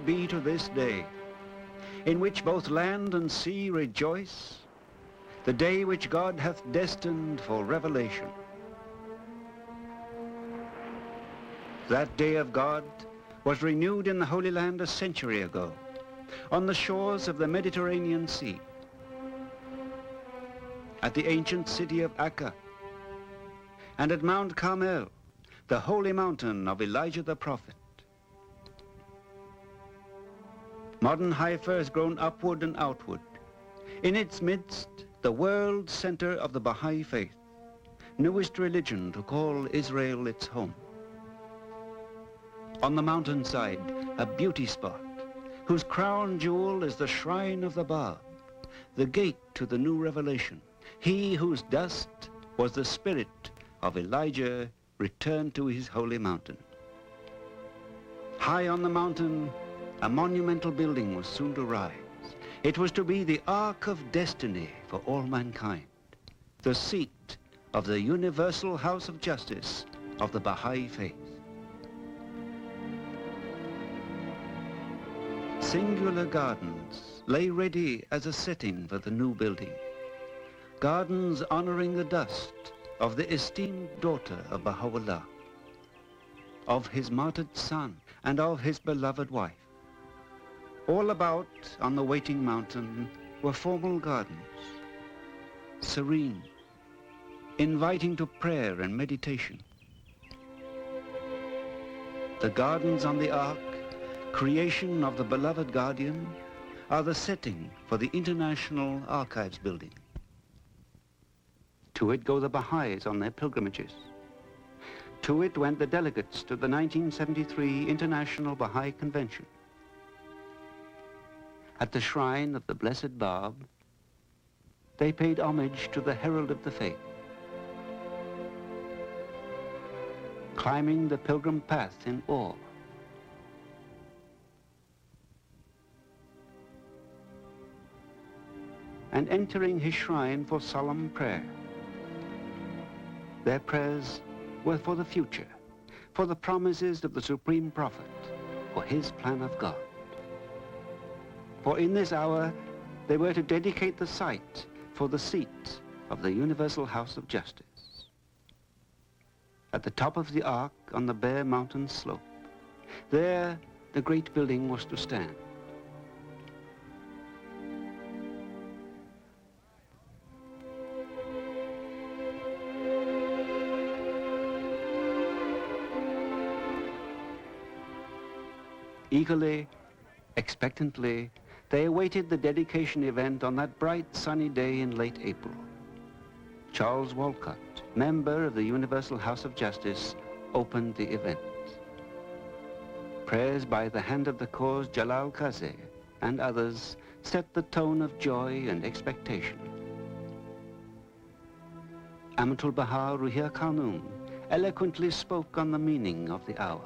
be to this day, in which both land and sea rejoice, the day which God hath destined for revelation. That day of God was renewed in the Holy Land a century ago, on the shores of the Mediterranean Sea, at the ancient city of Akka, and at Mount Carmel, the holy mountain of Elijah the prophet. Modern Haifa has grown upward and outward. In its midst, the world center of the Baha'i faith, newest religion to call Israel its home. On the mountainside, a beauty spot, whose crown jewel is the shrine of the Bab, the gate to the new revelation, he whose dust was the spirit of Elijah returned to his holy mountain. High on the mountain, a monumental building was soon to rise. It was to be the Ark of Destiny for all mankind, the seat of the universal house of justice of the Baha'i faith. Singular gardens lay ready as a setting for the new building. Gardens honoring the dust of the esteemed daughter of Baha'u'llah, of his martyred son, and of his beloved wife. All about on the waiting mountain were formal gardens, serene, inviting to prayer and meditation. The gardens on the Ark, creation of the beloved guardian, are the setting for the International Archives building. To it go the Baha'is on their pilgrimages. To it went the delegates to the 1973 International Baha'i Convention. At the shrine of the Blessed Bab, they paid homage to the herald of the faith. Climbing the pilgrim path in awe, and entering his shrine for solemn prayer. Their prayers were for the future, for the promises of the Supreme Prophet, for his plan of God. For in this hour, they were to dedicate the site for the seat of the Universal House of Justice. At the top of the Ark on the bare mountain slope, there the great building was to stand. Eagerly, expectantly, they awaited the dedication event on that bright sunny day in late April. Charles Walcott, member of the Universal House of Justice, opened the event. Prayers by the hand of the cause Jalal Qazi and others set the tone of joy and expectation. Amatul Baha Ruhiyat Khanum eloquently spoke on the meaning of the hour.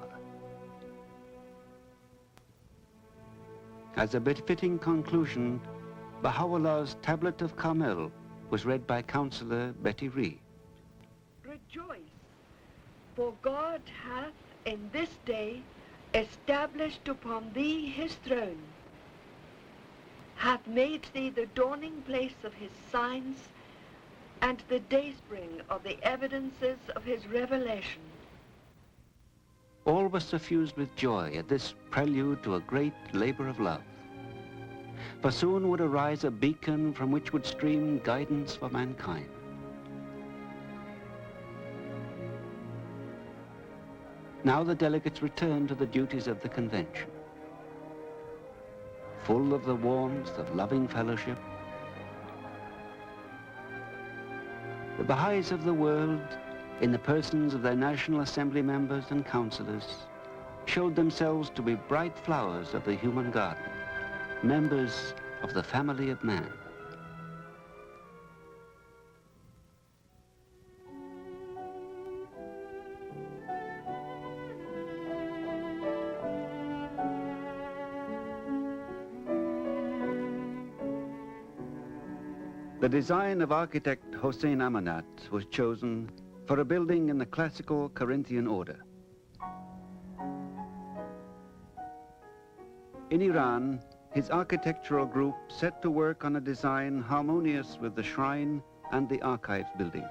As a befitting conclusion, Baha'u'llah's Tablet of Carmel was read by Counselor Betty Reed. Rejoice, for God hath in this day established upon thee his throne, hath made thee the dawning place of his signs, and the dayspring of the evidences of his revelation. All were suffused with joy at this prelude to a great labor of love. For soon would arise a beacon from which would stream guidance for mankind. Now the delegates returned to the duties of the convention. Full of the warmth of loving fellowship, the Baha'is of the world, in the persons of their National Assembly members and councillors, showed themselves to be bright flowers of the human garden, members of the family of man. The design of architect Hossein Amanat was chosen for a building in the classical Corinthian order. In Iran, his architectural group set to work on a design harmonious with the shrine and the archives building.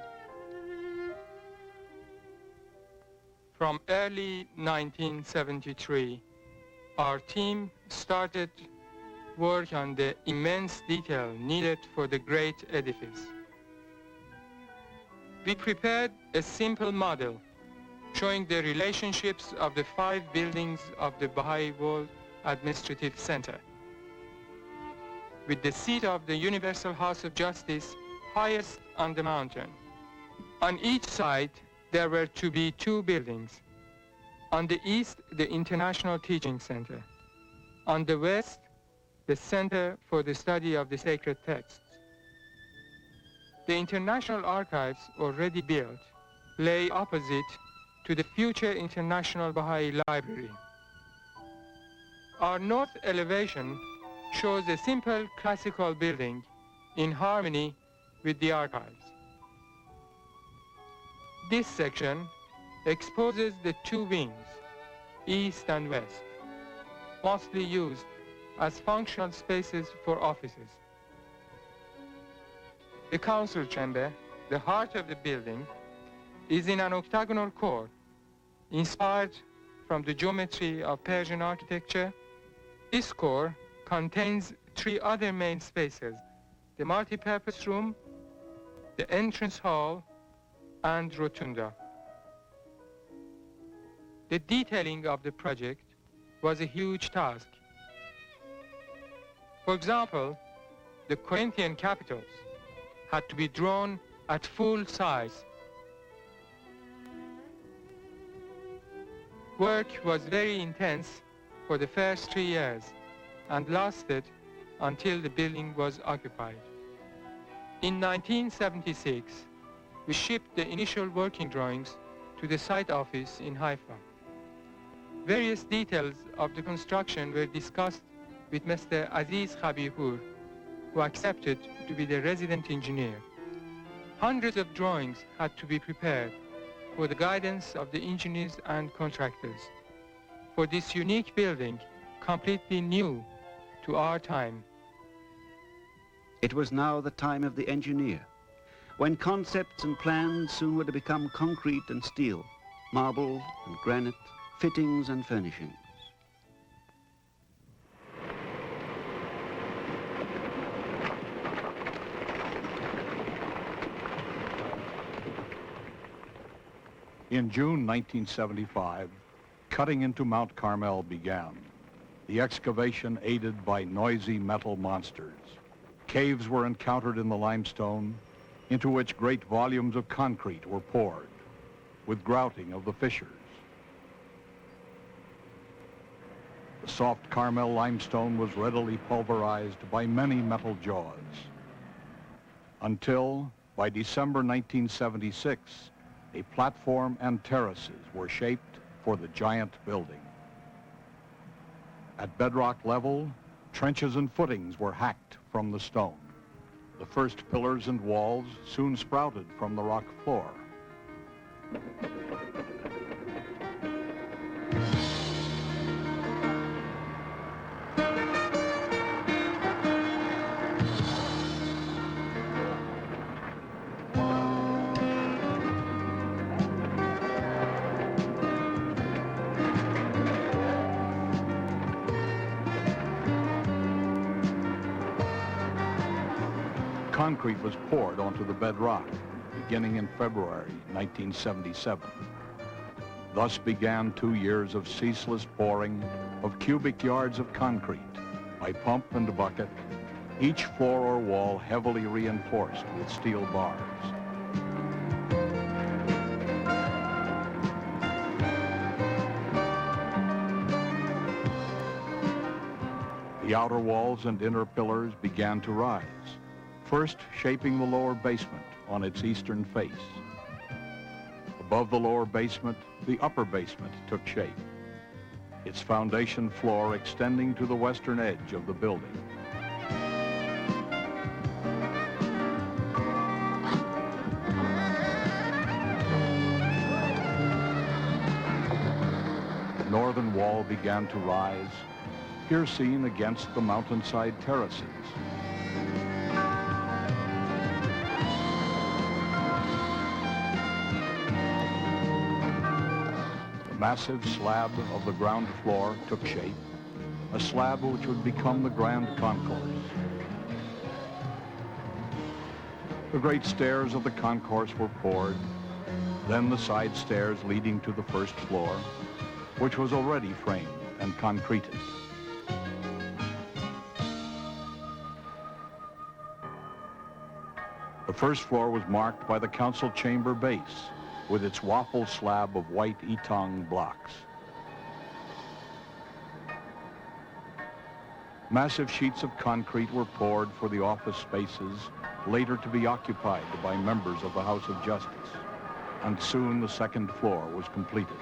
From early 1973, our team started work on the immense detail needed for the great edifice. We prepared a simple model showing the relationships of the 5 buildings of the Baha'i World Administrative Center, with the seat of the Universal House of Justice highest on the mountain. On each side, there were to be 2 buildings. On the east, the International Teaching Center. On the west, the Center for the Study of the Sacred Texts. The International Archives, already built, lay opposite to the future International Baha'i Library. Our north elevation shows a simple classical building in harmony with the archives. This section exposes the 2 wings, east and west, mostly used as functional spaces for offices. The council chamber, the heart of the building, is in an octagonal core, inspired from the geometry of Persian architecture. This core contains 3 other main spaces: the multi-purpose room, the entrance hall, and rotunda. The detailing of the project was a huge task. For example, the Corinthian capitals had to be drawn at full size. Work was very intense for the first 3 years and lasted until the building was occupied. In 1976, we shipped the initial working drawings to the site office in Haifa. Various details of the construction were discussed with Mr. Aziz Khabirpur, who accepted to be the resident engineer. Hundreds of drawings had to be prepared for the guidance of the engineers and contractors for this unique building, completely new to our time. It was now the time of the engineer, when concepts and plans soon were to become concrete and steel, marble and granite, fittings and furnishings. In June 1975, cutting into Mount Carmel began, the excavation aided by noisy metal monsters. Caves were encountered in the limestone, into which great volumes of concrete were poured, with grouting of the fissures. The soft Carmel limestone was readily pulverized by many metal jaws, until, by December 1976, a platform and terraces were shaped for the giant building. At bedrock level, trenches and footings were hacked from the stone. The first pillars and walls soon sprouted from the rock floor. Concrete was poured onto the bedrock, beginning in February 1977. Thus began 2 years of ceaseless pouring of cubic yards of concrete by pump and bucket, each floor or wall heavily reinforced with steel bars. The outer walls and inner pillars began to rise, first shaping the lower basement on its eastern face. Above the lower basement, the upper basement took shape, its foundation floor extending to the western edge of the building. The northern wall began to rise, here seen against the mountainside terraces. The massive slab of the ground floor took shape, a slab which would become the grand concourse. The great stairs of the concourse were poured, then the side stairs leading to the first floor, which was already framed and concreted. The first floor was marked by the council chamber base, with its waffle slab of white Ytong blocks. Massive sheets of concrete were poured for the office spaces, later to be occupied by members of the House of Justice, and soon the second floor was completed.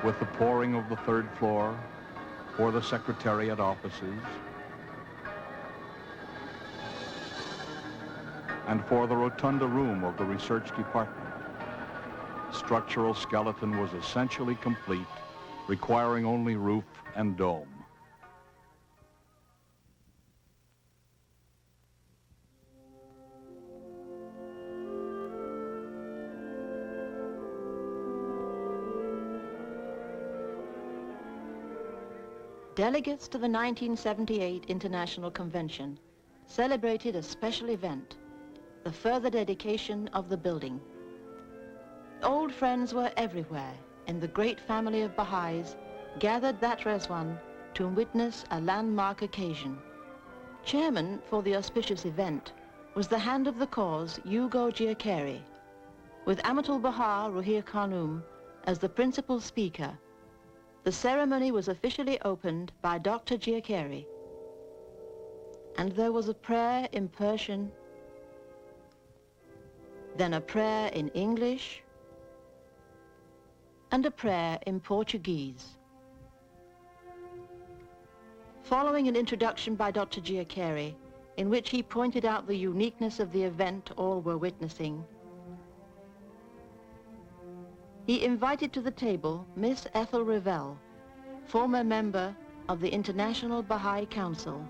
With the pouring of the third floor for the Secretariat offices and for the rotunda room of the Research Department, structural skeleton was essentially complete, requiring only roof and dome. Delegates to the 1978 International Convention celebrated a special event, the further dedication of the building. Old friends were everywhere, and the great family of Baha'is gathered that Rezwan to witness a landmark occasion. Chairman for the auspicious event was the hand of the cause, Hugo Giaccheri, with Amatul Baha Ruhir Khanum as the principal speaker. The ceremony was officially opened by Dr. Giaccheri, and there was a prayer in Persian, then a prayer in English, and a prayer in Portuguese. Following an introduction by Dr. Giaccheri, in which he pointed out the uniqueness of the event all were witnessing, he invited to the table Miss Ethel Revell, former member of the International Baha'i Council.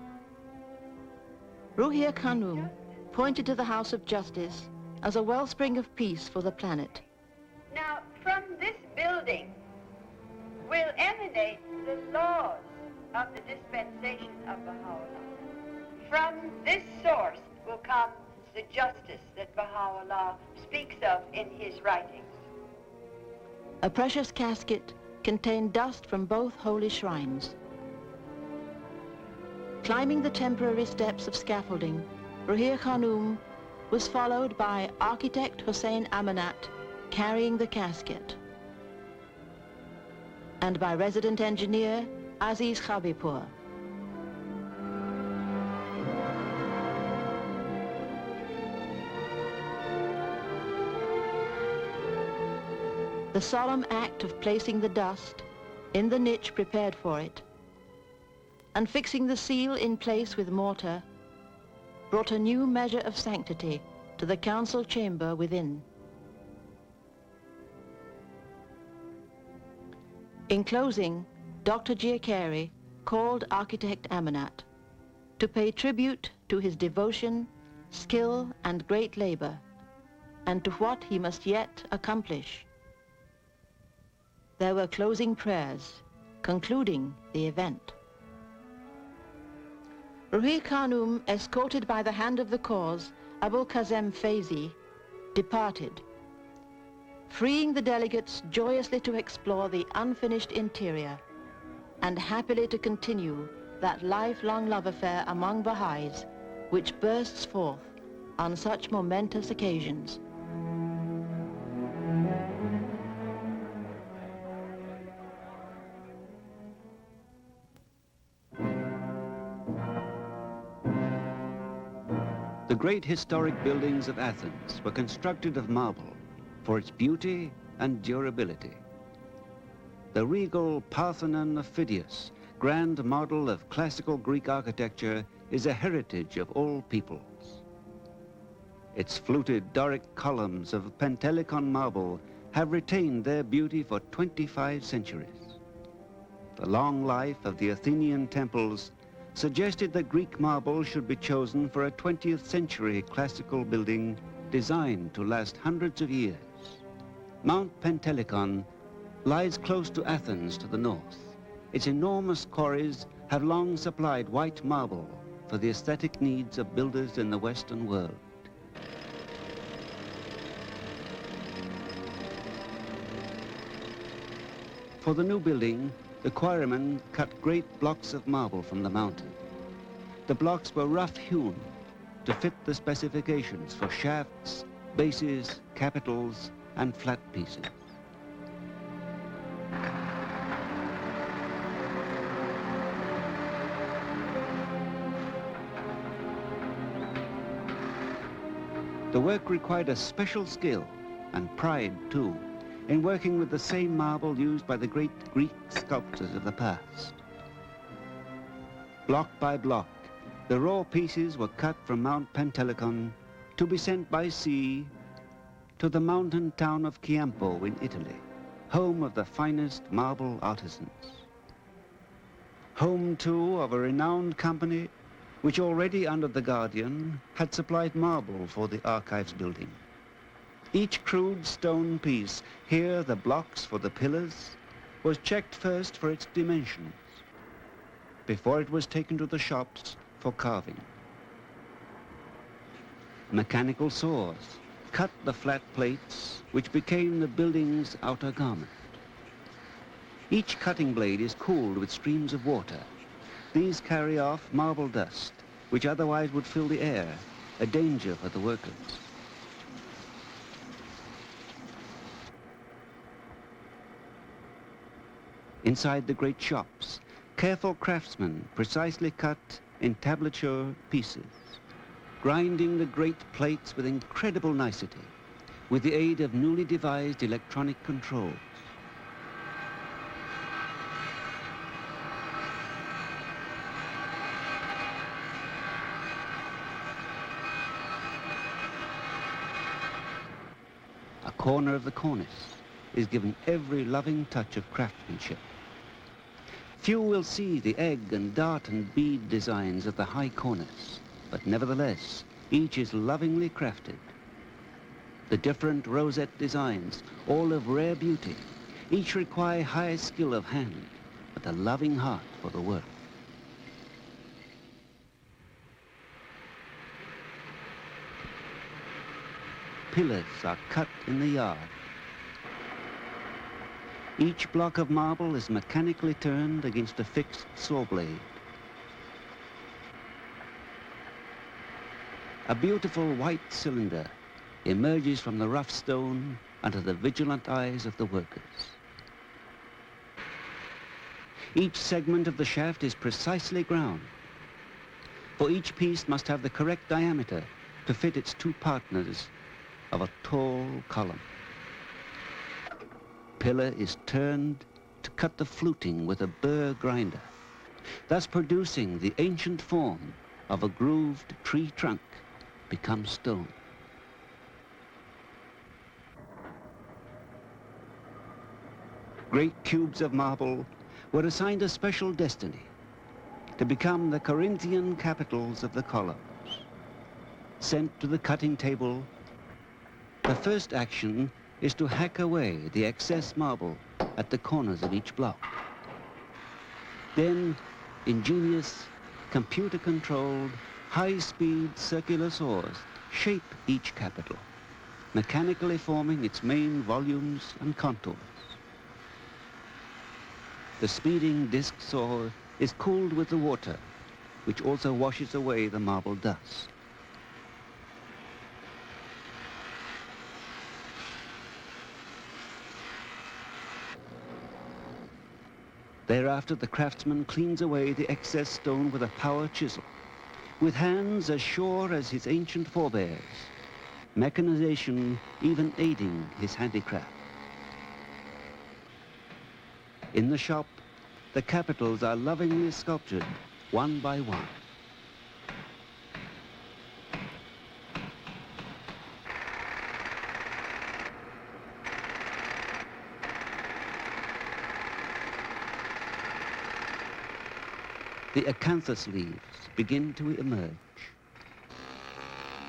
Ruhir Khanum pointed to the House of Justice as a wellspring of peace for the planet. Now, from this building will emanate the laws of the dispensation of Baha'u'llah. From this source will come the justice that Baha'u'llah speaks of in his writings. A precious casket contained dust from both holy shrines. Climbing the temporary steps of scaffolding, Ruhir Khanum was followed by architect Hussein Amanat carrying the casket, and by resident engineer Aziz Khabipur. The solemn act of placing the dust in the niche prepared for it and fixing the seal in place with mortar brought a new measure of sanctity to the council chamber within. In closing, Dr. Giaccheri called architect Amanat to pay tribute to his devotion, skill, and great labor, and to what he must yet accomplish. There were closing prayers, concluding the event. Ruhir Khanum, escorted by the hand of the cause, Abul Kazem Faizi, departed, freeing the delegates joyously to explore the unfinished interior and happily to continue that lifelong love affair among Baha'is which bursts forth on such momentous occasions. The great historic buildings of Athens were constructed of marble for its beauty and durability. The regal Parthenon of Phidias, grand model of classical Greek architecture, is a heritage of all peoples. Its fluted Doric columns of Pentelicon marble have retained their beauty for 25 centuries. The long life of the Athenian temples suggested that Greek marble should be chosen for a 20th century classical building designed to last hundreds of years. Mount Pentelicon lies close to Athens to the north. Its enormous quarries have long supplied white marble for the aesthetic needs of builders in the Western world. For the new building, the quarrymen cut great blocks of marble from the mountain. The blocks were rough-hewn to fit the specifications for shafts, bases, capitals, and flat pieces. The work required a special skill and pride, too, in working with the same marble used by the great Greek sculptors of the past. Block by block, the raw pieces were cut from Mount Pentelicon to be sent by sea to the mountain town of Chiampo in Italy, home of the finest marble artisans. Home, too, of a renowned company which already under the Guardian had supplied marble for the archives building. Each crude stone piece, here the blocks for the pillars, was checked first for its dimensions before it was taken to the shops for carving. Mechanical saws cut the flat plates which became the building's outer garment. Each cutting blade is cooled with streams of water. These carry off marble dust, which otherwise would fill the air, a danger for the workers. Inside the great shops, careful craftsmen precisely cut entablature pieces, grinding the great plates with incredible nicety, with the aid of newly devised electronic controls. A corner of the cornice is given every loving touch of craftsmanship. Few will see the egg and dart and bead designs of the high cornice, but nevertheless, each is lovingly crafted. The different rosette designs, all of rare beauty, each require high skill of hand, but a loving heart for the work. Pillars are cut in the yard. Each block of marble is mechanically turned against a fixed saw blade. A beautiful white cylinder emerges from the rough stone under the vigilant eyes of the workers. Each segment of the shaft is precisely ground, for each piece must have the correct diameter to fit its two partners of a tall column. Pillar is turned to cut the fluting with a burr grinder, thus producing the ancient form of a grooved tree trunk become stone. Great cubes of marble were assigned a special destiny, to become the Corinthian capitals of the columns. Sent to the cutting table, the first action is to hack away the excess marble at the corners of each block. Then, ingenious, computer-controlled, high-speed circular saws shape each capital, mechanically forming its main volumes and contours. The speeding disc saw is cooled with the water, which also washes away the marble dust. Thereafter, the craftsman cleans away the excess stone with a power chisel, with hands as sure as his ancient forebears, mechanization even aiding his handicraft. In the shop, the capitals are lovingly sculptured one by one. the acanthus leaves begin to emerge.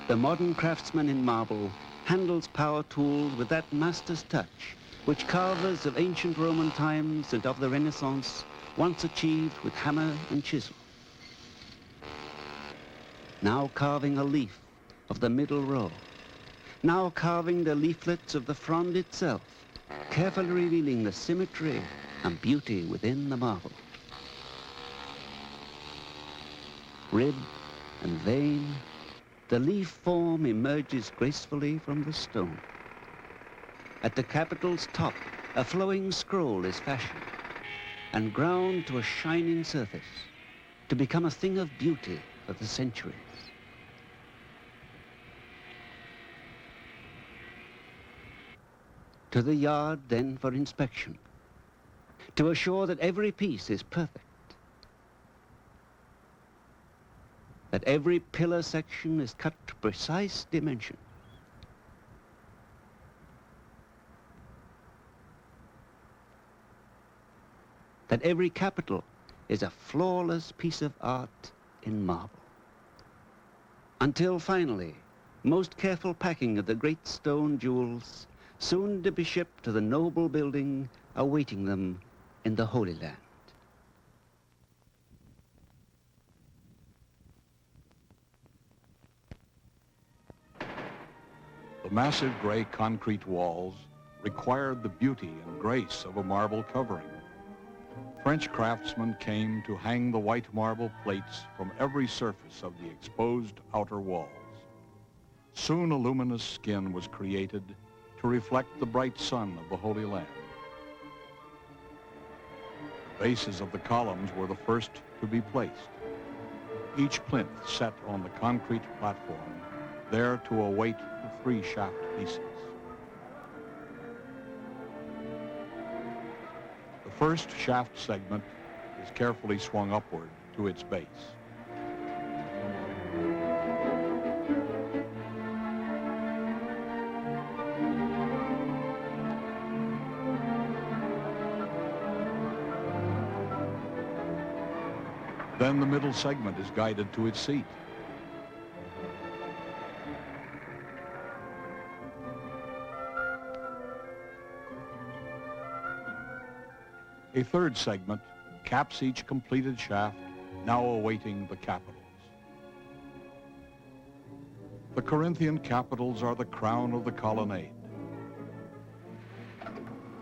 The modern craftsman in marble handles power tools with that master's touch which carvers of ancient Roman times and of the Renaissance once achieved with hammer and chisel. Now carving a leaf of the middle row, now carving the leaflets of the frond itself, carefully revealing the symmetry and beauty within the marble. Rib and vein, the leaf form emerges gracefully from the stone. At the capital's top, a flowing scroll is fashioned and ground to a shining surface to become a thing of beauty for the centuries. To the yard then for inspection, to assure that every piece is perfect, that every pillar section is cut to precise dimension. That every capital is a flawless piece of art in marble. Until finally, most careful packing of the great stone jewels, soon to be shipped to the noble building awaiting them in the Holy Land. The massive gray concrete walls required the beauty and grace of a marble covering. French craftsmen came to hang the white marble plates from every surface of the exposed outer walls. Soon a luminous skin was created to reflect the bright sun of the Holy Land. The bases of the columns were the first to be placed, each plinth set on the concrete platform, there to await the 3 shaft pieces. The first shaft segment is carefully swung upward to its base. Then the middle segment is guided to its seat. A third segment caps each completed shaft, now awaiting the capitals. The Corinthian capitals are the crown of the colonnade.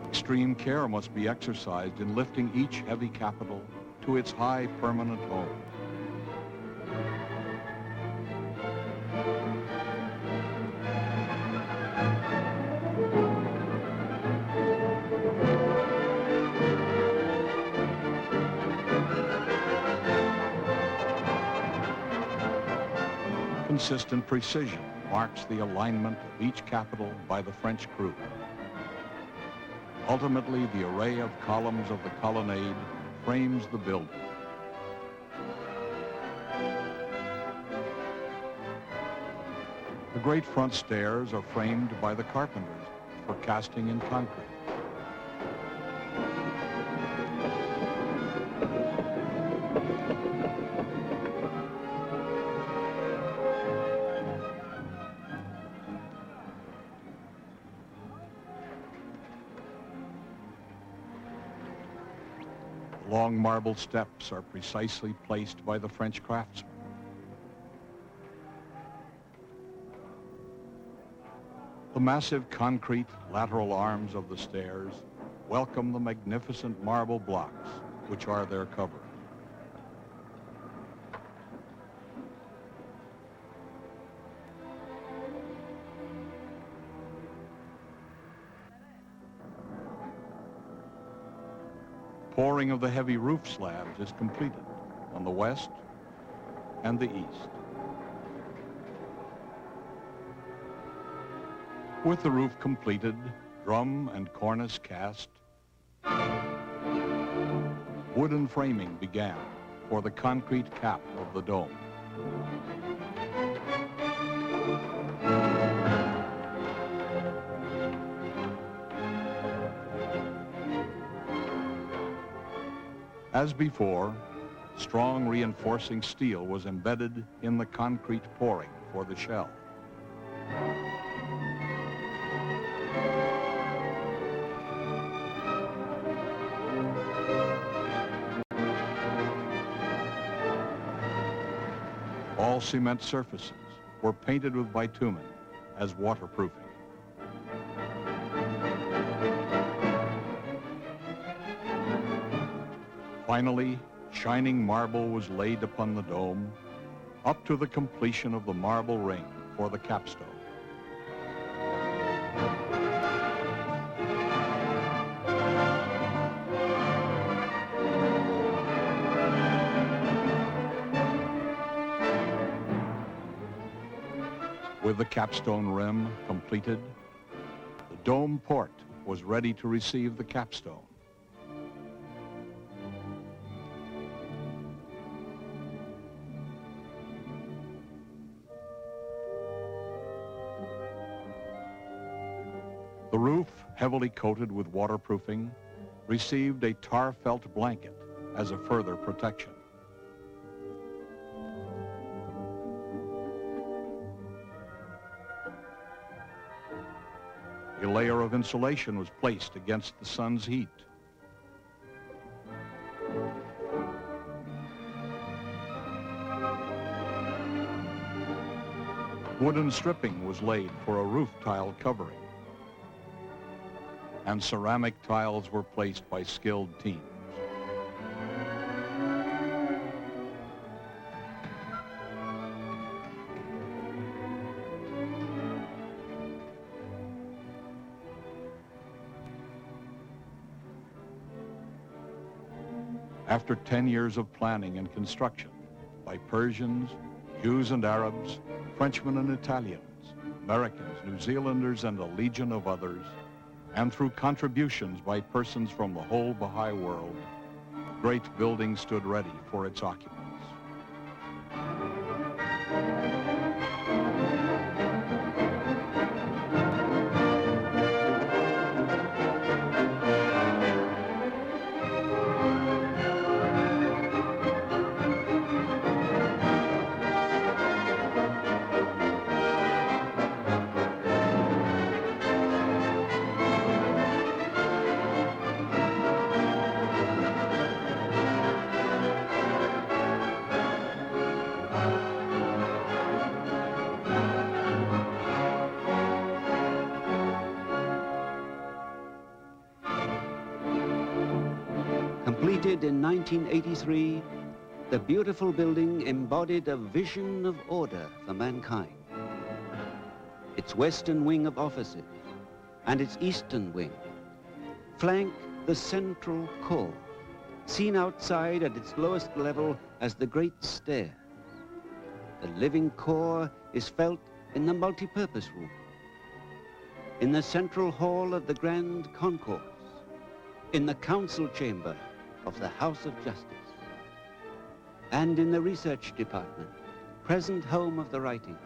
Extreme care must be exercised in lifting each heavy capital to its high permanent home. Consistent precision marks the alignment of each capital by the French crew. Ultimately, the array of columns of the colonnade frames the building. The great front stairs are framed by the carpenters for casting in concrete. Long marble steps are precisely placed by the French craftsmen. The massive concrete lateral arms of the stairs welcome the magnificent marble blocks, which are their cover. Pouring of the heavy roof slabs is completed on the west and the east. With the roof completed, drum and cornice cast, wooden framing began for the concrete cap of the dome. As before, strong reinforcing steel was embedded in the concrete pouring for the shell. All cement surfaces were painted with bitumen as waterproofing. Finally, shining marble was laid upon the dome, up to the completion of the marble ring for the capstone. With the capstone rim completed, the dome port was ready to receive the capstone. The roof, heavily coated with waterproofing, received a tar felt blanket as a further protection. A layer of insulation was placed against the sun's heat. Wooden stripping was laid for a roof tile covering, and ceramic tiles were placed by skilled teams. After 10 years of planning and construction by Persians, Jews and Arabs, Frenchmen and Italians, Americans, New Zealanders, and a legion of others, and through contributions by persons from the whole Baha'i world, the great building stood ready for its occupants. Completed in 1983, the beautiful building embodied a vision of order for mankind. Its western wing of offices and its eastern wing flank the central core, seen outside at its lowest level as the Great Stair. The living core is felt in the multipurpose room, in the central hall of the Grand Concourse, in the council chamber of the House of Justice, and in the research department, present home of the writings,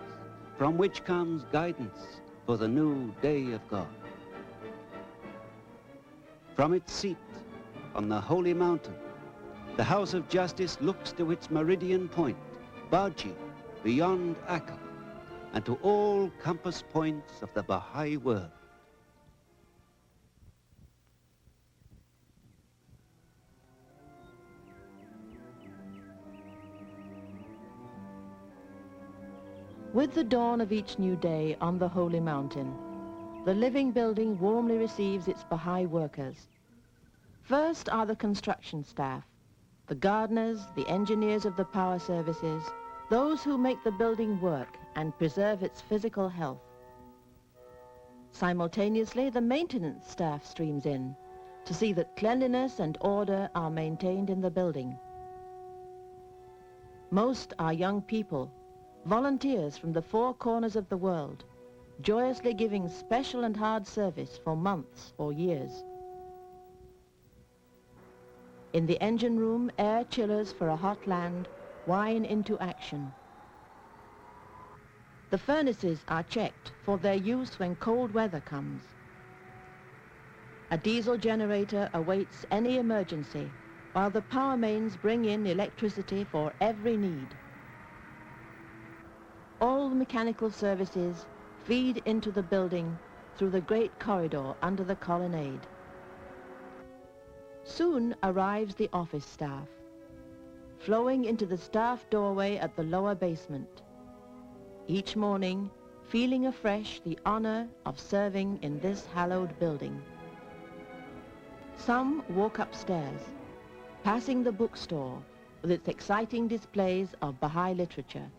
from which comes guidance for the new day of God. From its seat on the holy mountain, the House of Justice looks to its meridian point, Baji, beyond Akka, and to all compass points of the Baha'i world. With the dawn of each new day on the holy mountain, the living building warmly receives its Baha'i workers. First are the construction staff, the gardeners, the engineers of the power services, those who make the building work and preserve its physical health. Simultaneously, the maintenance staff streams in to see that cleanliness and order are maintained in the building. Most are young people, volunteers from the four corners of the world, joyously giving special and hard service for months or years. In the engine room, air chillers for a hot land whine into action. The furnaces are checked for their use when cold weather comes. A diesel generator awaits any emergency while the power mains bring in electricity for every need. All the mechanical services feed into the building through the great corridor under the colonnade. Soon arrives the office staff, flowing into the staff doorway at the lower basement, each morning feeling afresh the honor of serving in this hallowed building. Some walk upstairs, passing the bookstore with its exciting displays of Baha'i literature.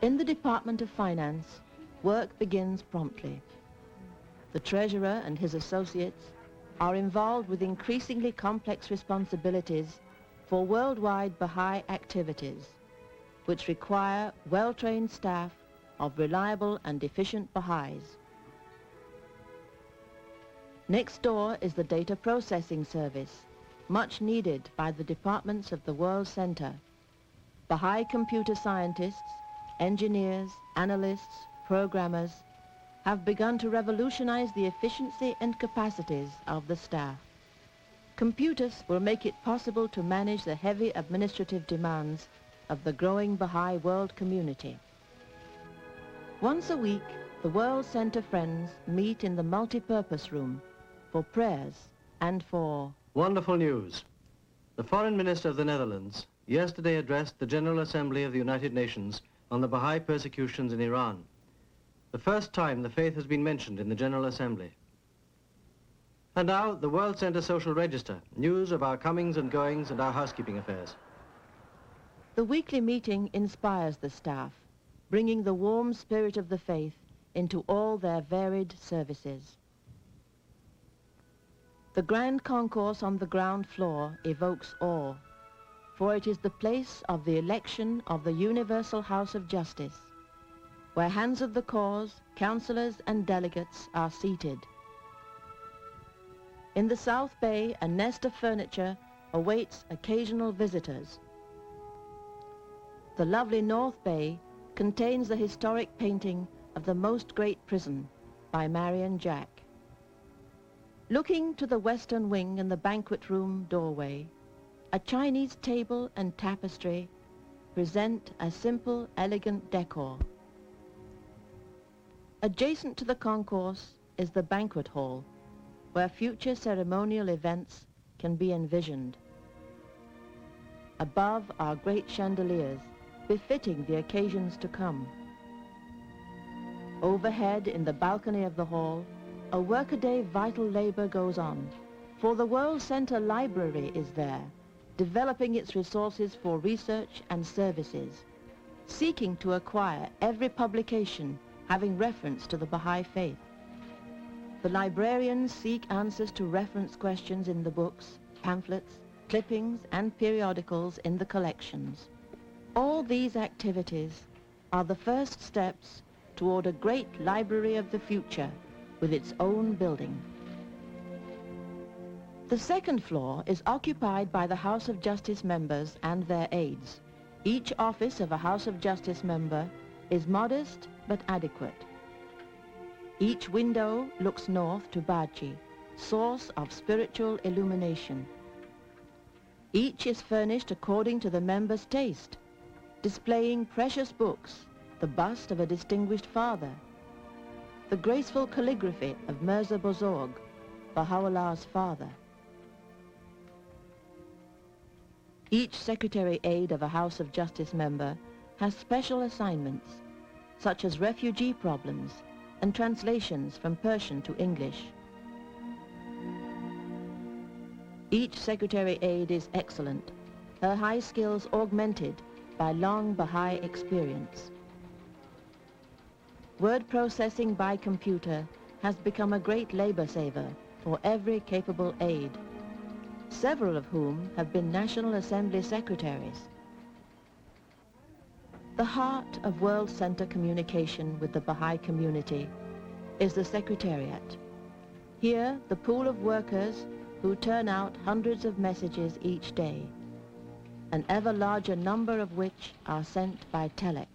In the Department of Finance, work begins promptly. The treasurer and his associates are involved with increasingly complex responsibilities for worldwide Baha'i activities, which require well-trained staff of reliable and efficient Baha'is. Next door is the data processing service, much needed by the departments of the World Center. Baha'i computer scientists, engineers, analysts, programmers have begun to revolutionize the efficiency and capacities of the staff. Computers will make it possible to manage the heavy administrative demands of the growing Baha'i world community. Once a week, the World Center friends meet in the multi-purpose room for prayers and for... Wonderful news. The Foreign Minister of the Netherlands yesterday addressed the General Assembly of the United Nations on the Baha'i persecutions in Iran. The first time the faith has been mentioned in the General Assembly. And now, the World Center Social Register, news of our comings and goings and our housekeeping affairs. The weekly meeting inspires the staff, bringing the warm spirit of the faith into all their varied services. The grand concourse on the ground floor evokes awe, for it is the place of the election of the Universal House of Justice, where hands of the cause, councillors and delegates are seated. In the South Bay, a nest of furniture awaits occasional visitors. The lovely North Bay contains the historic painting of the Most Great Prison by Marion Jack. Looking to the western wing and the banquet room doorway, a Chinese table and tapestry present a simple, elegant decor. Adjacent to the concourse is the banquet hall, where future ceremonial events can be envisioned. Above are great chandeliers, befitting the occasions to come. Overhead, in the balcony of the hall, a workaday vital labor goes on, for the World Center Library is there, developing its resources for research and services, seeking to acquire every publication having reference to the Baha'i faith. The librarians seek answers to reference questions in the books, pamphlets, clippings, and periodicals in the collections. All these activities are the first steps toward a great library of the future with its own building. The second floor is occupied by the House of Justice members and their aides. Each office of a House of Justice member is modest but adequate. Each window looks north to Bachi, source of spiritual illumination. Each is furnished according to the member's taste, displaying precious books, the bust of a distinguished father, the graceful calligraphy of Mirza Bozorg, Baha'u'llah's father. Each secretary aide of a House of Justice member has special assignments, such as refugee problems and translations from Persian to English. Each secretary aide is excellent, her high skills augmented by long Baha'i experience. Word processing by computer has become a great labor saver for every capable aide, several of whom have been National Assembly secretaries. The heart of World Center communication with the Baha'i community is the Secretariat. Here, the pool of workers who turn out hundreds of messages each day, an ever larger number of which are sent by telex.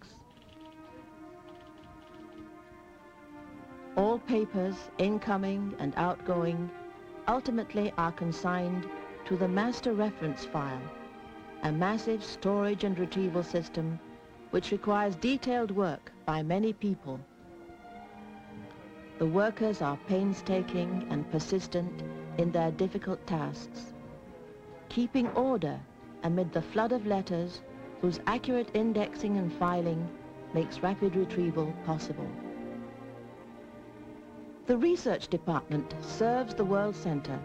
All papers, incoming and outgoing, ultimately are consigned to the master reference file, a massive storage and retrieval system which requires detailed work by many people. The workers are painstaking and persistent in their difficult tasks, keeping order amid the flood of letters whose accurate indexing and filing makes rapid retrieval possible. The research department serves the World Center,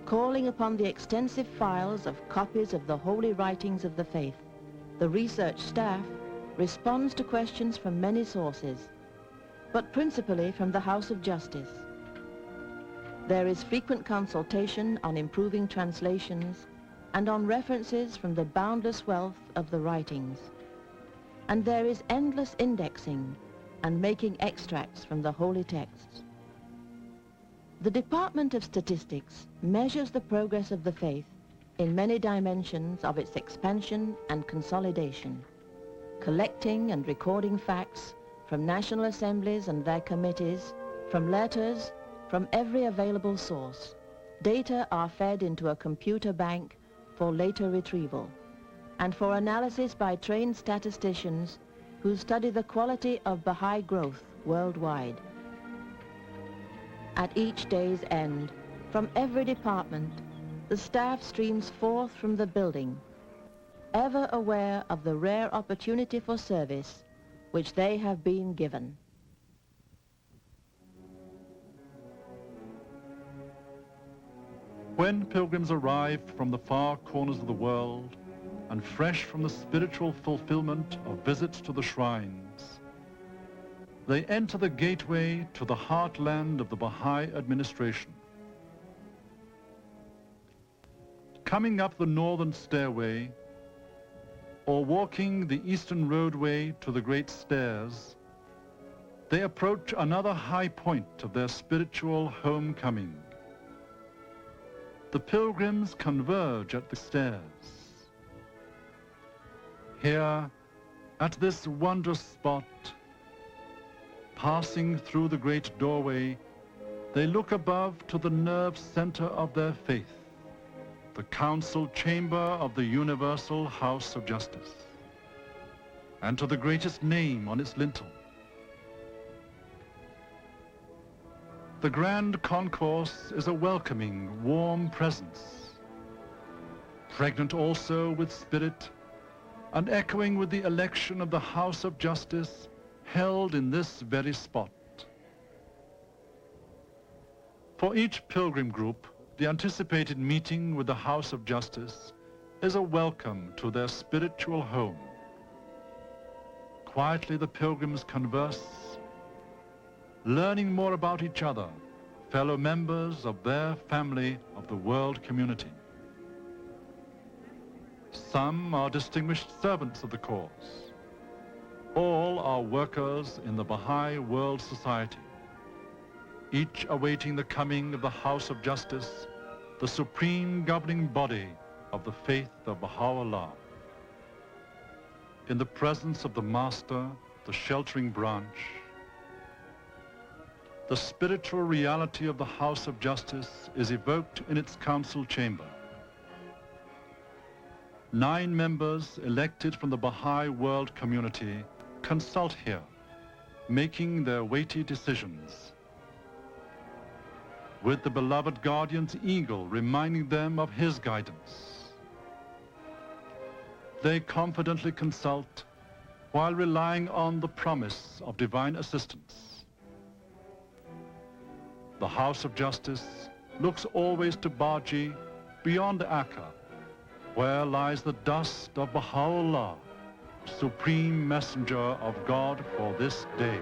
calling upon the extensive files of copies of the holy writings of the faith. The research staff responds to questions from many sources, but principally from the House of Justice. There is frequent consultation on improving translations and on references from the boundless wealth of the writings. And there is endless indexing and making extracts from the holy texts. The Department of Statistics measures the progress of the faith in many dimensions of its expansion and consolidation, collecting and recording facts from national assemblies and their committees, from letters, from every available source. Data are fed into a computer bank for later retrieval and for analysis by trained statisticians who study the quality of Baha'i growth worldwide. At each day's end, from every department, the staff streams forth from the building, ever aware of the rare opportunity for service which they have been given. When pilgrims arrive from the far corners of the world and fresh from the spiritual fulfillment of visits to the shrines, they enter the gateway to the heartland of the Baha'i administration. Coming up the northern stairway or walking the eastern roadway to the great stairs, they approach another high point of their spiritual homecoming. The pilgrims converge at the stairs. Here, at this wondrous spot, passing through the great doorway, they look above to the nerve center of their faith, the council chamber of the Universal House of Justice, and to the greatest name on its lintel. The grand concourse is a welcoming, warm presence, pregnant also with spirit and echoing with the election of the House of Justice held in this very spot. For each pilgrim group, the anticipated meeting with the House of Justice is a welcome to their spiritual home. Quietly the pilgrims converse, learning more about each other, fellow members of their family of the world community. Some are distinguished servants of the cause. All are workers in the Baha'i World Society, each awaiting the coming of the House of Justice, the supreme governing body of the faith of Baha'u'llah. In the presence of the Master, the sheltering branch, the spiritual reality of the House of Justice is evoked in its council chamber. 9 members elected from the Baha'i world community consult here, making their weighty decisions, with the beloved guardian's eagle reminding them of his guidance. They confidently consult while relying on the promise of divine assistance. The House of Justice looks always to Baji beyond Akka, where lies the dust of Baha'u'llah, supreme messenger of God for this day.